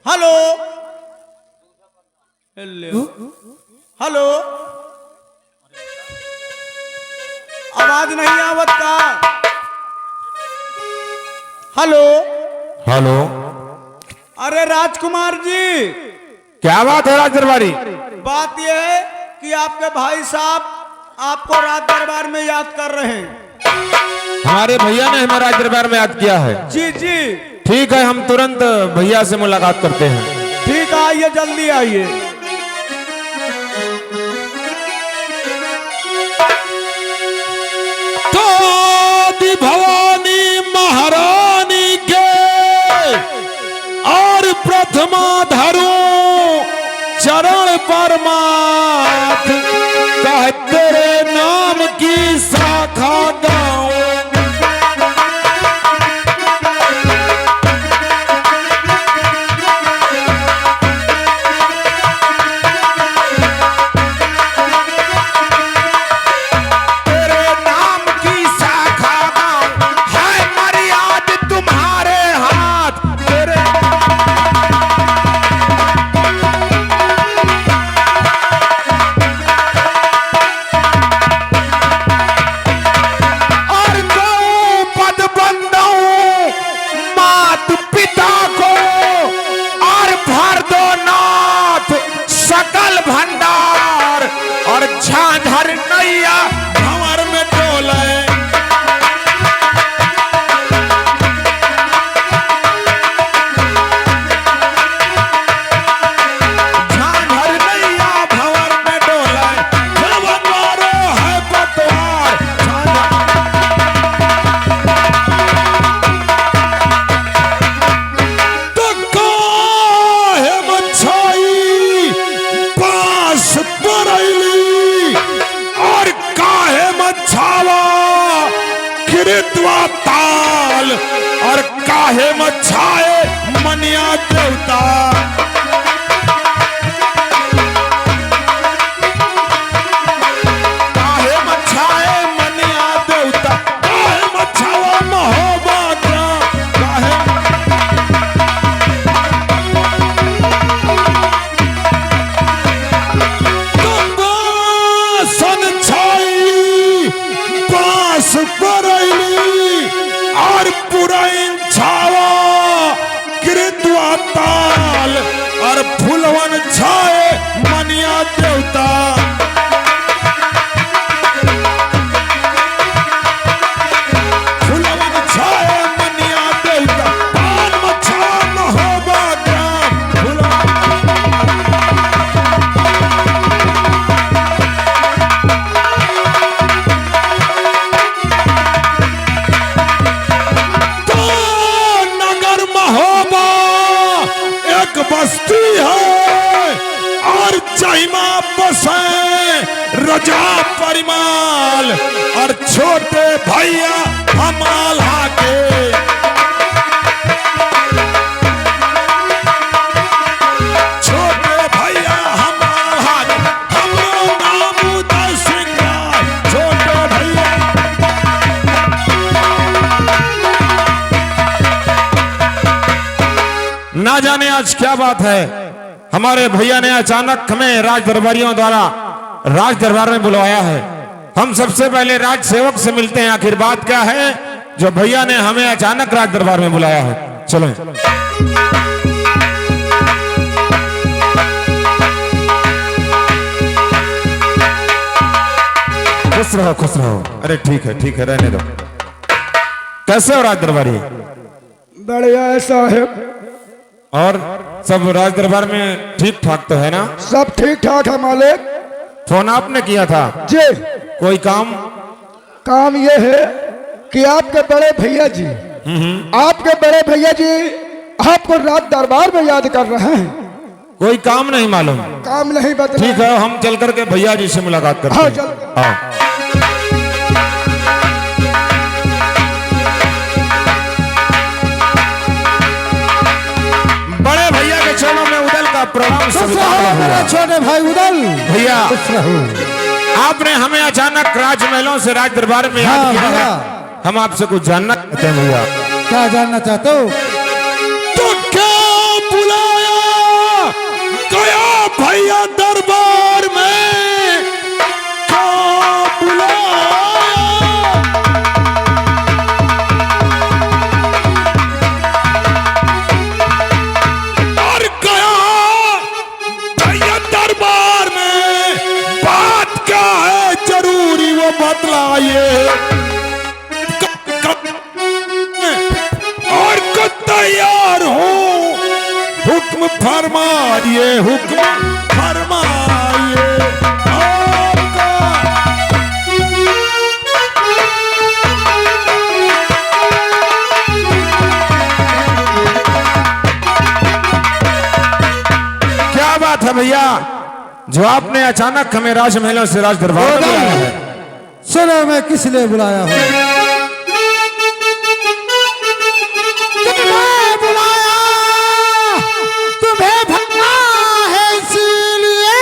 Hello hello, आवाज नहीं आवत का? Hello hello. अरे राजकुमार जी, क्या बात है राज दरबारी? बात यह है कि आपके भाई साहब आपको राज दरबार में याद कर रहे हैं। हमारे भैया ने हमें राज दरबार में याद किया है। जी जी ठीक है, हम तुरंत भैया से मुलाकात करते हैं। ठीक है, आइए जल्दी आइए। तो भवानी महारानी के और प्रथमा धरो चरण पर माथ, कह तेरे नाम की शाखा गाऊं। सकल भंडार और झांझर नैया भंवर में डोले। झांझर नैया भंवर में डोले, भंवारो है पतवार। तो काहे मच्छाई बरैली और काहे मच्छावा किरित्वा ताल, और काहे मच्छाए मनिया देवता। काहे मच्छाए मनिया देवता, काहे मच्छावा महोबा, काहे बरैली और पुरैन छावा कृत्वा ताल, और फुलवन छाए मनिया देवता। फुलवन छाए मनिया देवता, पान मछा महोबा ग्राम। बस्ती है और जहिमा बसे रजा परिमाल, और छोटे भैया हमाल हाके। छोटे भैया हमाल हाके, हमरो नाम उदय सिंह। छोटे भैया ना जाने आज क्या बात है, हमारे भैया ने अचानक हमें राज दरबारियों द्वारा राज दरबार में बुलवाया है। हम सबसे पहले राज सेवक से मिलते हैं, आखिर बात क्या है जो भैया ने हमें अचानक राज दरबार में बुलाया है। चलो खुश रहो खुश रहो। अरे ठीक है रहने दो। कैसे हो राज दरबारी? बढ़िया है साहेब। और सब राज दरबार में ठीक ठाक तो है ना? सब ठीक ठाक है मालिक। फोन आपने किया था जी। कोई काम? काम ये है कि आपके बड़े भैया जी आपको राज दरबार में याद कर रहे हैं। कोई काम नहीं मालूम? काम नहीं बता। ठीक है, हम चल करके भैया जी से मुलाकात करते हैं। हाँ। बड़े भैया के चरणों में उदल का प्रणाम। छोटे भाई उदल भैया, आपने हमें अचानक राजमहलों से राज दरबार में याद किया है। हम आपसे कुछ जानना चाहते हैं भैया। क्या जानना चाहते हो? तो क्या बुलाया हुक्म फरमाइए, हुक्म फरमाइए आपका। क्या बात है भैया, जो आपने अचानक हमें राजमहलों से राज दरबार में बुलाया है। सुनो मैं किस लिए बुलाया हूँ? तुम्हें बुलाया, तुम्हें भगना है इसीलिए।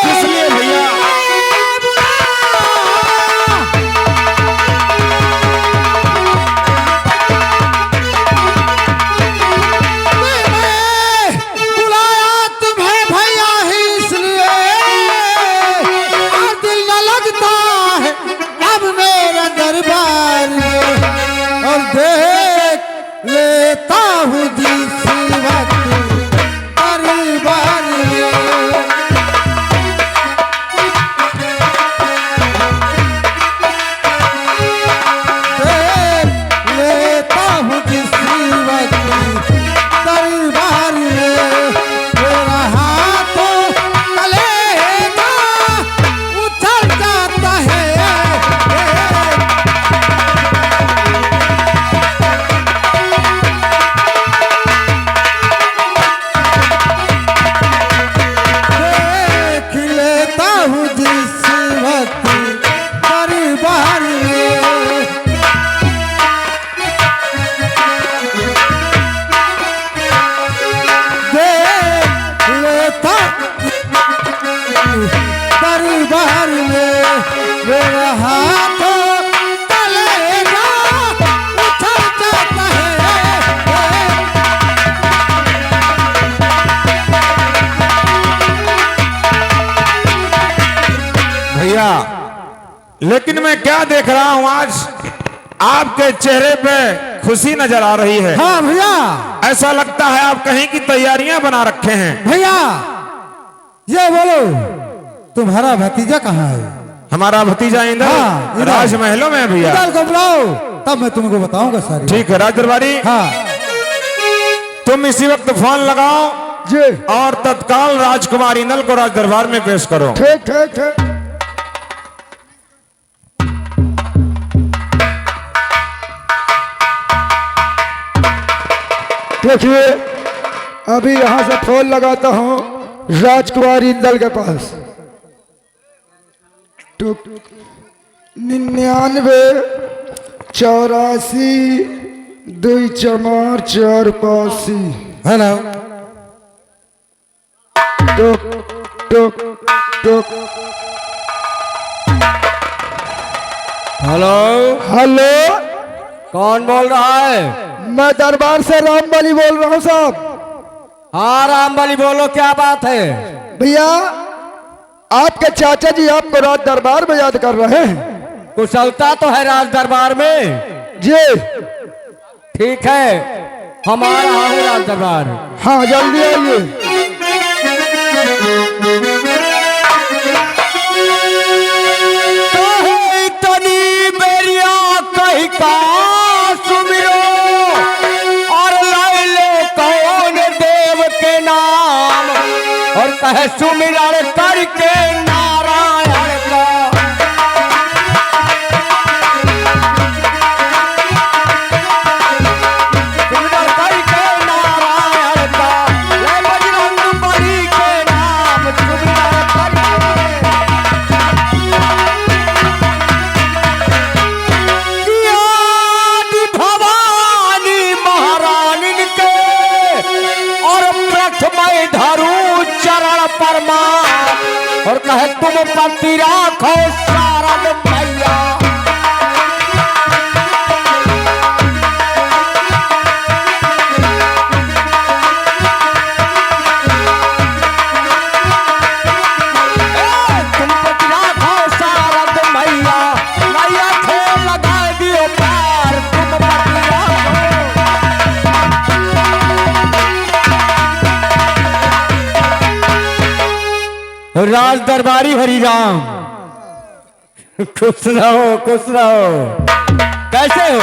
किस लिए भैया? बुलाया तुम्हें भैया ही इसलिए, और दिल न लगता है अब मेरा दरबार में, और देख लेता हूँ दूसरी वक्त दरबार में। देख लेता हूँ दूसरी वक्त दरबार में, मेरा हाथों कलेजा उछल जाता है। देख लेता हूँ जिस वक्त दरबार में। देख लेता दरबार में, मेरा हाथों कलेजा उछल जाता है। भैया लेकिन मैं क्या देख रहा हूं आज, आपके चेहरे पे खुशी नजर आ रही है। हाँ भैया, ऐसा लगता है आप कहीं की तैयारियां बना रखे हैं। भैया ये बोलो तुम्हारा भतीजा कहाँ है? हमारा भतीजा हाँ, इंद्र इधर। राजमहलों में है भैया। इधर को बुलाओ, तब मैं तुमको बताऊंगा सारी। ठीक है राज दरबारी, हाँ तुम इसी वक्त फोन लगाओ जी, और तत्काल राजकुमार इंदल को राज दरबार में पेश करो। ठीक ठीक ठीक। देखिए अभी यहाँ से फोन लगाता हूँ राजकुमार इंदल के पास। 99 84 2 4 4 85। हेलो, टुक टुक टुक। हेलो, हेलो, कौन बोल रहा है? मैं दरबार से रामबली बोल रहा हूँ साहब। हाँ रामबली बोलो, क्या बात है? भैया आपके चाचा जी आपको रात दरबार में याद कर रहे हैं। कुशलता तो है राज दरबार में। जी ठीक है, हम आ रहा हूँ राज दरबार। हाँ जल्दी आइए। और कहे सुमिरन करके नारायण का। सुमिरन करके नारायण का, ले बजरंग बली के नाम सुमिरन करके। भवानी महारानी के और प्रथम धरू चरण परमा, और कहे तुम पति राखो शारद मैया। तुम पति राखो शारद मैया, मैया खेल लगा दियो पार। तुम पति राखो। राज दरबारी हरिराम, खुश रहो खुश रहो। कैसे हो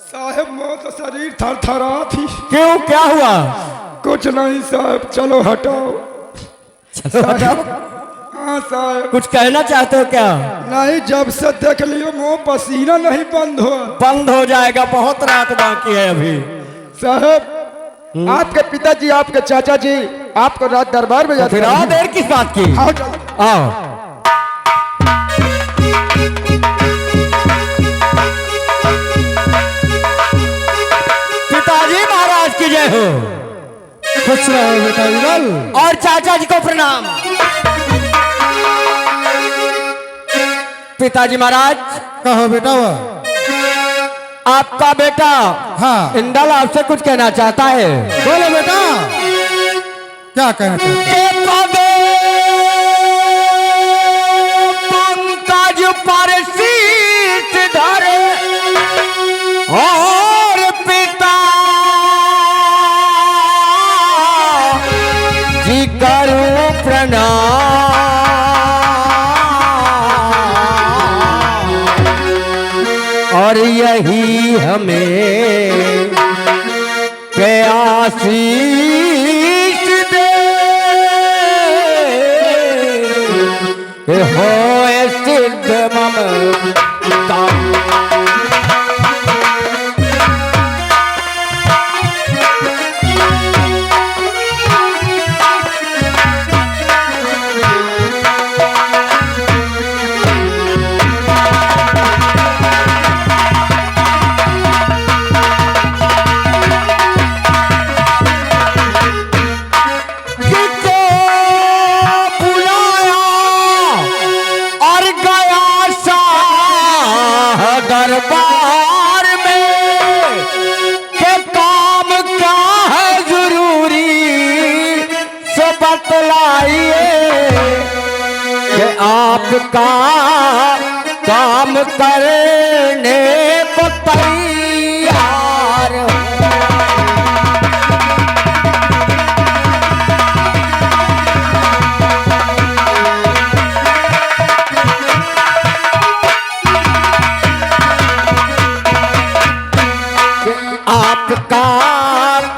साहब? मौत शरीर थरथरा थी। क्यों, क्या हुआ? कुछ कुछ नहीं साहब, चलो हटाओ। चलो हटाओ। हाँ साहब। कुछ कहना चाहते हो क्या? नहीं, जब से देख लियो मुंह पसीना नहीं बंद हो। बंद हो जाएगा, बहुत रात बाकी है अभी। साहब आपके पिताजी, आपके चाचा जी आपको रात दरबार में जाते फिर आओ, देर किस बात की? आओ चलो। आओ। पिताजी महाराज की जय हो। खुश रहो बेटा उदल। और चाचा जी को प्रणाम। पिताजी महाराज। कहो बेटा। आपका बेटा हाँ। इंदल आपसे कुछ कहना चाहता है। बोलो बेटा, क्या कहना चाहते? पंकज पर शीश धरे और पिता जी करूं प्रणाम। और यही हमें आशीष दे होए सिद्ध ममता। दरबार में के काम क्या है जरूरी सो बतलाइए कि आपका काम करने को तैयार हूं। आपका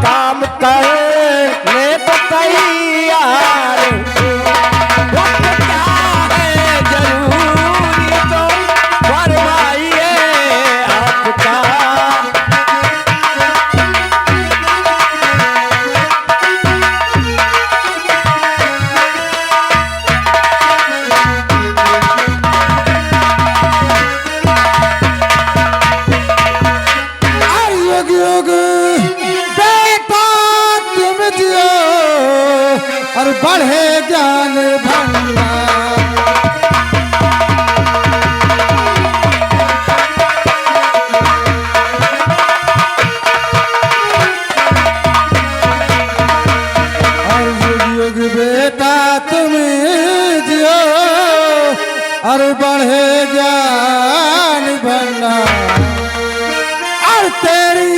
काम करने को तैयार वक्त क्या है जरूरी तो फरमाइए आपका। और बढ़े ज्ञान भंडार। और युग युग बेटा तुम जियो और बढ़े ज्ञान भंडार। और तेरी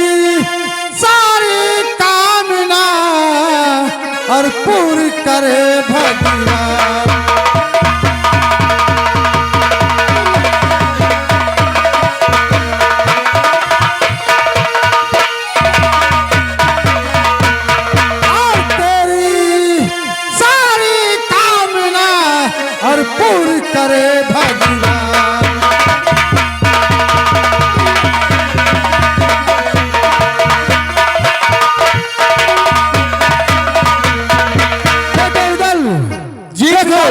सारी कामना और पूरी करे भगवान। और तेरी सारी कामना और पूरी करे भगवान।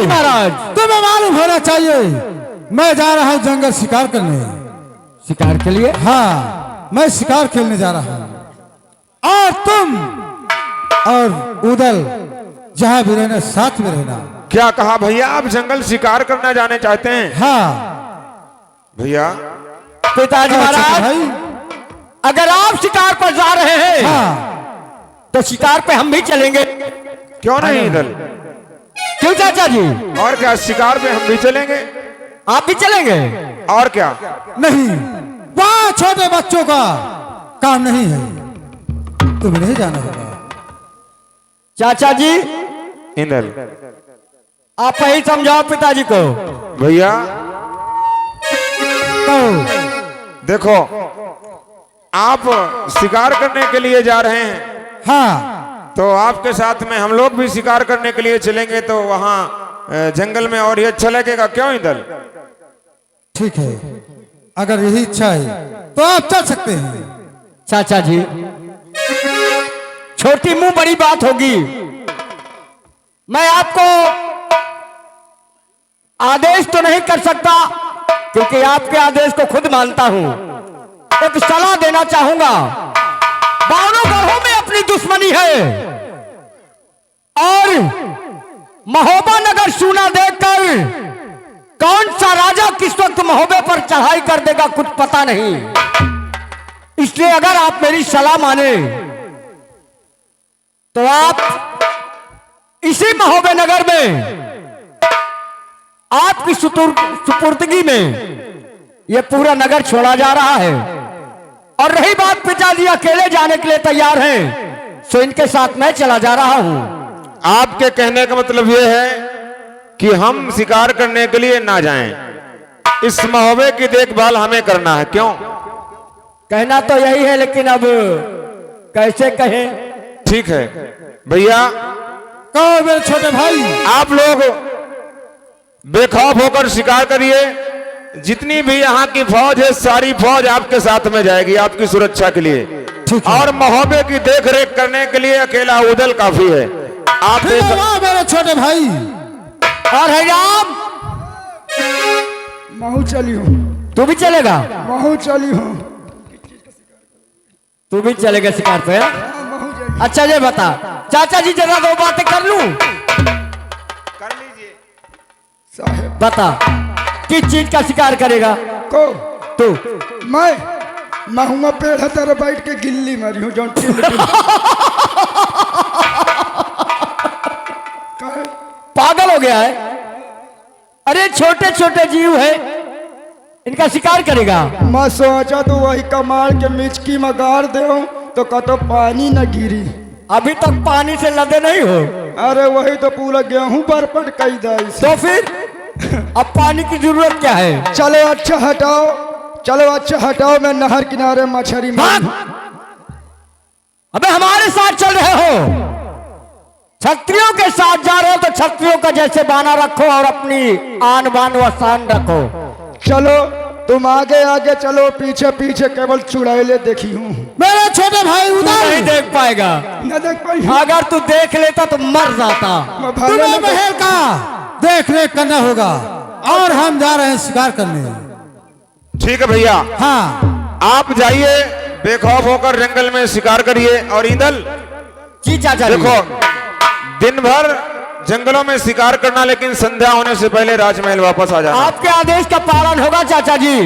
महाराज तुम्हें मालूम होना चाहिए मैं जा रहा हूँ जंगल शिकार करने। शिकार के लिए? हाँ, मैं शिकार खेलने जा रहा हूँ और तुम और उदल जहाँ भी रहना साथ में रहना। क्या कहा भैया? आप जंगल शिकार करना जाने चाहते हैं? हाँ भैया। पिताजी महाराज भाई, अगर आप शिकार पर जा रहे हैं हाँ तो शिकार पे हम भी चलेंगे। क्यों नहीं इधर? क्यों चाचा जी? और क्या, शिकार पे हम भी चलेंगे। आप भी चलेंगे? और क्या? नहीं, वहाँ छोटे बच्चों का काम नहीं है, तुम्हें नहीं जाना होगा। चाचा जी इंदल, आप ही समझाओ पिताजी को। भैया तो देखो, आप शिकार करने के लिए जा रहे हैं हाँ, तो आपके साथ में हम लोग भी शिकार करने के लिए चलेंगे तो वहाँ जंगल में और ही अच्छा लगेगा, क्यों इंदल? ठीक है, अगर यही इच्छा है तो आप चल सकते हैं। चाचा जी, छोटी मुंह बड़ी बात होगी। मैं आपको आदेश तो नहीं कर सकता क्योंकि आपके आदेश को खुद मानता हूं। एक सलाह देना चाहूंगा। बानों ग्रहों में अपनी दुश्मनी है और महोबा नगर सूना देखकर कौन सा राजा किस वक्त महोबे पर चढ़ाई कर देगा कुछ पता नहीं। इसलिए अगर आप मेरी सलाह माने तो आप इसी महोबे नगर में आपकी सुपुर्दगी में यह पूरा नगर छोड़ा जा रहा है। और रही बात पिताजी अकेले जाने के लिए तैयार हैं, सो इनके साथ मैं चला जा रहा हूं। आपके कहने का मतलब यह है कि हम शिकार करने के लिए ना जाएं, इस महोबे की देखभाल हमें करना है, क्यों? कहना तो यही है, लेकिन अब कैसे कहें? ठीक है भैया, कहो मेरे छोटे भाई। आप लोग बेखौफ होकर शिकार करिए। जितनी भी यहाँ की फौज है सारी फौज आपके साथ में जाएगी आपकी सुरक्षा के लिए। ठीक है। और महोबे की देख रेख करने के लिए अकेला उदल काफी है। आप ठीक है, वाह मेरे छोटे भाई। और है राम, महू चली हूँ, तू भी चलेगा? महू चली हूँ। तू भी चलेगा शिकार पे? अच्छा ये बता चाचा जी, जरा दो बातें कर लूं? कर लीजिए साहेब बता किस चीज का शिकार करेगा को तू? मैं महुआ पेड़ है तेरे बैठ के गिल्ली मारी हूँ। जौन पागल हो गया है? अरे छोटे छोटे जीव है, इनका शिकार करेगा? मैं सोचा तो वही कमाल के मिचकी में गाड़ दे तो कतो पानी न गिरी। अभी तक पानी से लदे नहीं हो? अरे वही तो पूरा गेहूं बरपट कई दाई से। तो फिर अब पानी की जरूरत क्या है? चलो अच्छा हटाओ, चलो अच्छा हटाओ, मैं नहर किनारे मछली भाग! अबे हमारे साथ चल रहे हो, क्षत्रियों के साथ जा रहे हो तो क्षत्रियों का जैसे बाना रखो और अपनी आन बान व शान रखो। चलो तुम आगे आगे चलो, पीछे पीछे केवल चुड़ैले देखी हूँ। मेरे छोटे भाई तू उधर नहीं देख पाएगा। न देख पाई। अगर तू देख लेता तो मर जाता। मैं भागा तुम्हें न- महल का देख रेख करना होगा और हम जा रहे हैं शिकार करने। ठीक है भैया, हाँ आप जाइए बेखौफ होकर जंगल में शिकार करिए। और इंदल जी चाचा जी। देखो, दिन भर जंगलों में शिकार करना, लेकिन संध्या होने से पहले राजमहल वापस आ जाना। आपके आदेश का पालन होगा चाचा जी,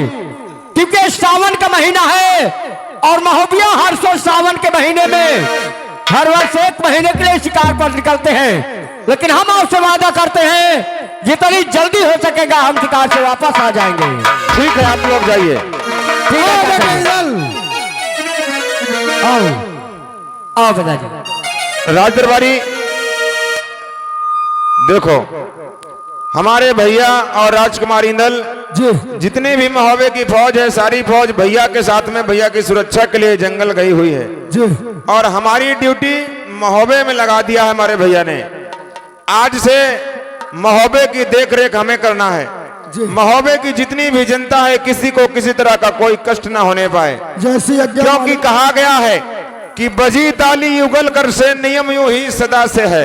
क्योंकि सावन का महीना है और महोबिया हर सो सावन के महीने में हर वर्ष एक महीने के लिए शिकार पर निकलते हैं। लेकिन हम आपसे वादा करते हैं जितनी जल्दी हो सकेगा हम शिकार से वापस आ जाएंगे। ठीक है, आप लोग जाइए। ठीक है आओ चाचा बेटे जी। इधर। आओ आओ पिताजी। राजदरबारी देखो, हमारे भैया और राजकुमार इंदल जी जितनी भी महोबे की फौज है सारी फौज भैया के साथ में भैया की सुरक्षा के लिए जंगल गई हुई है। जी और हमारी ड्यूटी महोबे में लगा दिया है हमारे भैया ने। आज से महोबे की देख रेख हमें करना है। महोबे की जितनी भी जनता है किसी को किसी तरह का कोई कष्ट ना होने पाए, जैसी आज्ञा क्योंकि कहा गया है कि बजी ताली उगल कर से नियम यूं ही सदा से है।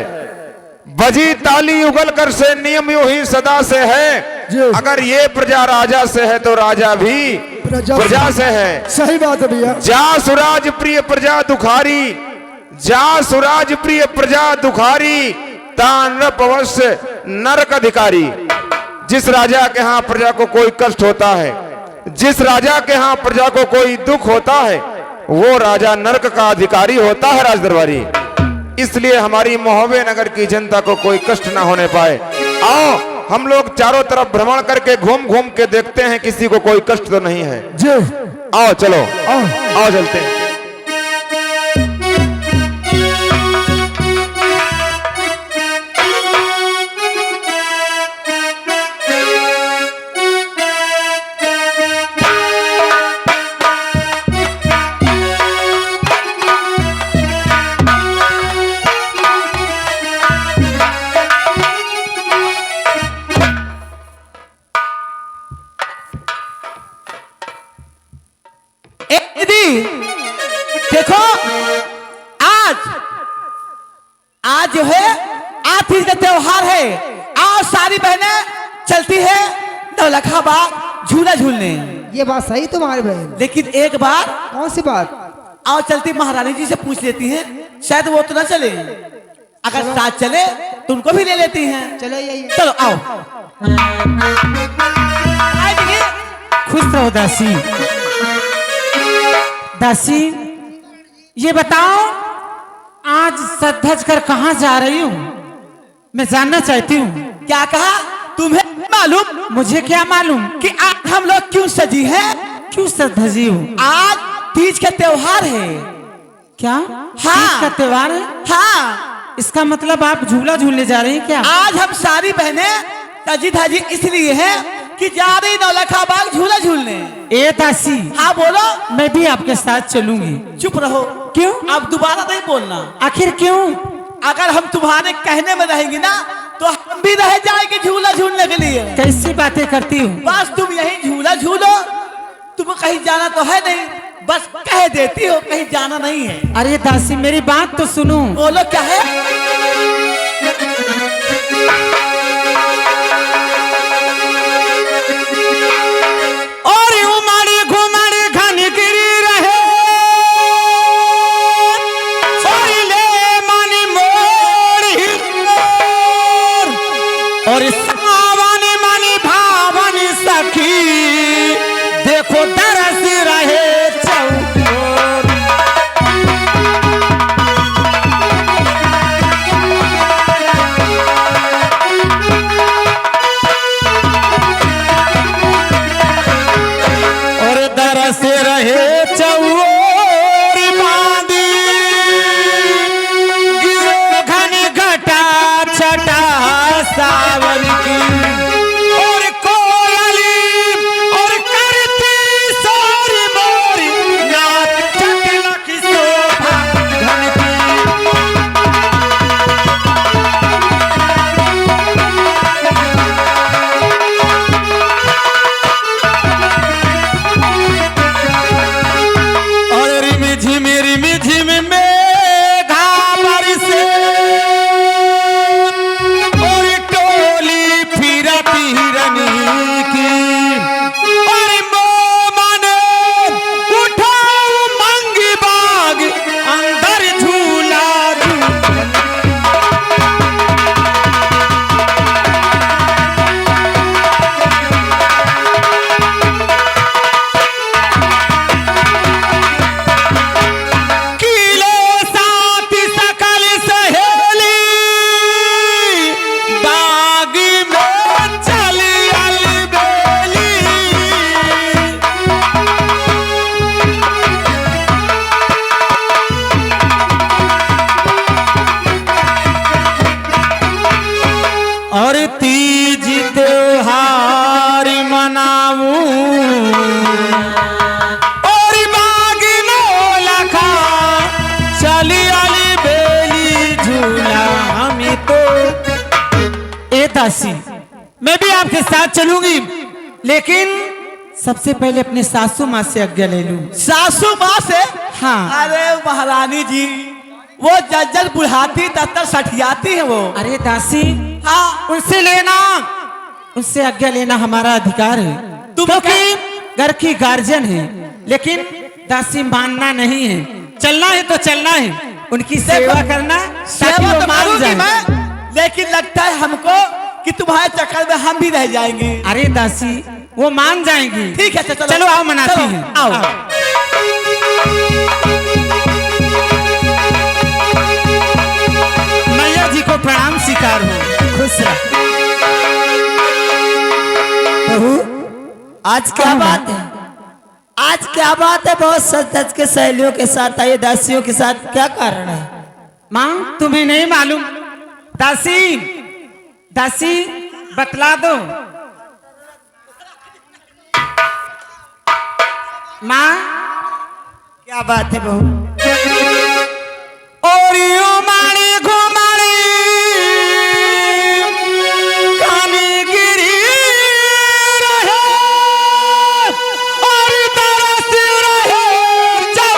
बजी ताली उगल कर से नियम यूं ही सदा से है। अगर ये प्रजा राजा से है तो राजा भी प्रजा से है। सही बात है भैया। जा सुराज प्रिय प्रजा दुखारी, जा सुराज प्रिय प्रजा दुखारी, तान अवश्य नरक अधिकारी। जिस राजा के यहाँ प्रजा को कोई कष्ट होता है, जिस राजा के यहाँ प्रजा को कोई दुख होता है, वो राजा नरक का अधिकारी होता है राजदरबारी। इसलिए हमारी महोबे नगर की जनता को कोई कष्ट ना होने पाए। आओ हम लोग चारों तरफ भ्रमण करके घूम घूम के देखते हैं किसी को कोई कष्ट तो नहीं है। जी आओ चलो, आओ चलते हैं। आज जो है आज तीज का त्योहार है। आज सारी बहनें चलती है नौलखा बाग झूला झूलने। ये बात सही तुम्हारी बहन। लेकिन एक बार कौन सी बात? आओ चलती महारानी जी से पूछ लेती हैं, शायद वो तो ना चले। अगर साथ चले तो उनको भी ले लेती हैं। चलो यही चलो आओ। आएंगे। खुश रहो दासी। दासी ये बताओ आज सज धज कर कहाँ जा रही हूँ? मैं जानना चाहती हूँ। क्या कहा? तुम्हें मालूम? मुझे क्या मालूम कि आज हम लोग क्यों सजी हैं? क्यों सज धजी हूँ? आज तीज का त्योहार है। क्या? हाँ। तीज का त्योहार है? हाँ, इसका मतलब आप झूला झूलने जा रही हैं क्या? आज हम सारी बहनें सजी धजी इसलिए हैं कि जा रही नौलखा बाग झूला झूलने। ए दासी। हाँ बोलो। मैं भी आपके साथ चलूंगी। चुप रहो। क्यों? अब दोबारा नहीं बोलना। आखिर क्यों? अगर हम तुम्हारे कहने में रहेंगे ना तो हम भी रह जाएंगे झूला झूलने के लिए। कैसी बातें करती हूँ? बस तुम यही झूला झूलो। तुम कहीं जाना तो है नहीं, बस कह देती हो कहीं जाना नहीं है। अरे दासी मेरी बात तो सुनो। बोलो क्या है? और उमड़ी घुमड़ी घनी गिरी रहे सोइले मनी मोरी और सावनी मनी भावनी सखी देखो दरस रहे चौकोर। और दरस रहे चौर बांधी गिरो घन घटा छटा सावन की और कोयली और करती सोरी मोरी नाच चटलक शोभा घन की। और रिम झिम में घावर से और टोली फिरती हिरनी की और मोमन उठाओ मंगी बाग अंदर झूला झूल। किलो साथी सकल सहेली बाग में चली अलबेली। और तीज त्योहार मनाऊं और बाग नौलखा चली अली बेली झूला हमें तो। ए दासी मैं भी आपके साथ चलूंगी, लेकिन सबसे पहले अपने सासू माँ से आज्ञा ले लूं। सासू माँ से? हाँ। अरे महारानी जी वो जज्जर बुढ़ाती तत्तर सठियाती है वो। अरे दासी हाँ, उनसे लेना, उनसे आज्ञा लेना हमारा अधिकार है क्योंकि घर की गार्जियन है। लेकिन दासी मानना नहीं है, चलना है तो चलना है, उनकी सेवा करना ताकि सेवा वो तो मान करूंगी जाए। मैं, लेकिन लगता है हमको कि तुम्हारे चक्कर में हम भी रह जाएंगे। अरे दासी वो मान जाएंगी। ठीक है चलो चलो आओ मनाती चलो, हैं। आओ। मैया जी को प्रणाम स्वीकार हो। खुश रह। बहू आज क्या बात है? आज क्या बात है? बहुत सच धज के सहेलियों के साथ आई, दासियों के साथ, क्या कारण है? माँ तुम्हें नहीं मालूम? दासी दासी बतला दो। माँ क्या बात है बहू? और यूं माणी घुमाणी कानी गिरी रहे और तरस रहे जब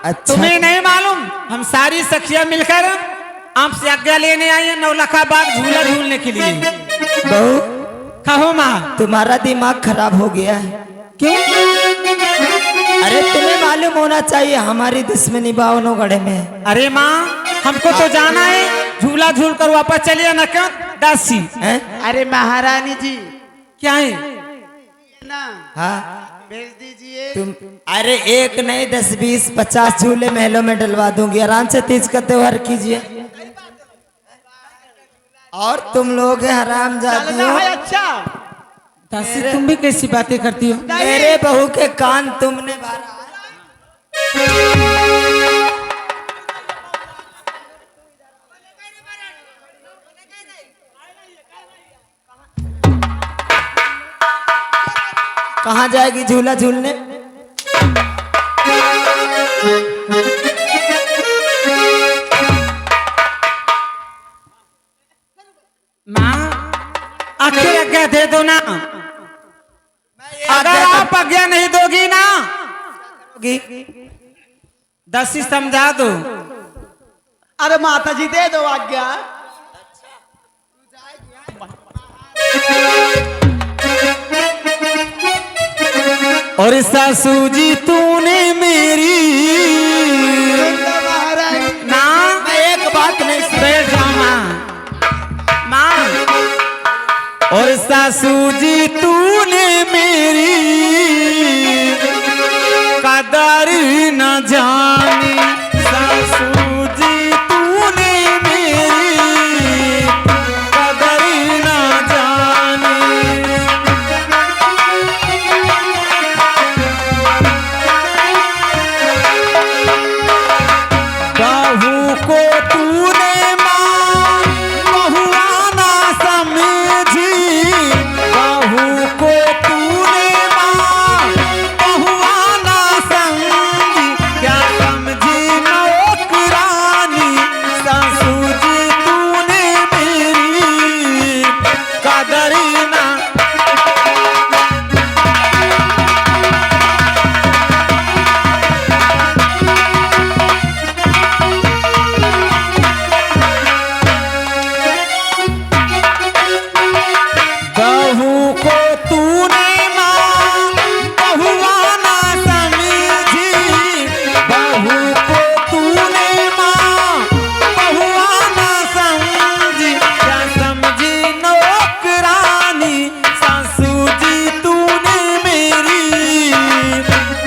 अच्छा तुम्हें नहीं मालूम, हम सारी सखियां मिलकर आपसे आज्ञा लेने आई है नौलखा बाग झूला झूलने के लिए। बहू कहो माँ। तुम्हारा दिमाग खराब हो गया है। क्यों? अरे तुम्हें मालूम होना चाहिए हमारी दुश्मनी बावनों गढ़े में है। अरे माँ, हमको तो जाना है, झूला झूल कर वापस चलिए न क्यों दासी। हैं? अरे महारानी जी क्या है? ना हाँ भेज दीजिए। तुम अरे एक नहीं 10 20 50 झूले महलों में डलवा दूंगी। आराम से तीज का त्योहार कीजिए। और तुम लोग हराम जाती चलना हो। है अच्छा। दासी तुम भी कैसी बातें करती हो? मेरे बहू के कान तुमने भरा। कहाँ जाएगी झूला झूलने? माँ आखिर आज्ञा दे दो ना। अगर आप आज्ञा नहीं दोगी ना, दासी समझा दो। अरे माता जी दे दो आज्ञा। और सासू जी तूने मेरी ना। मैं एक बात नहीं सुन। बैठ जाओ माँ। और सासू जी तूने मेरी कदर न जान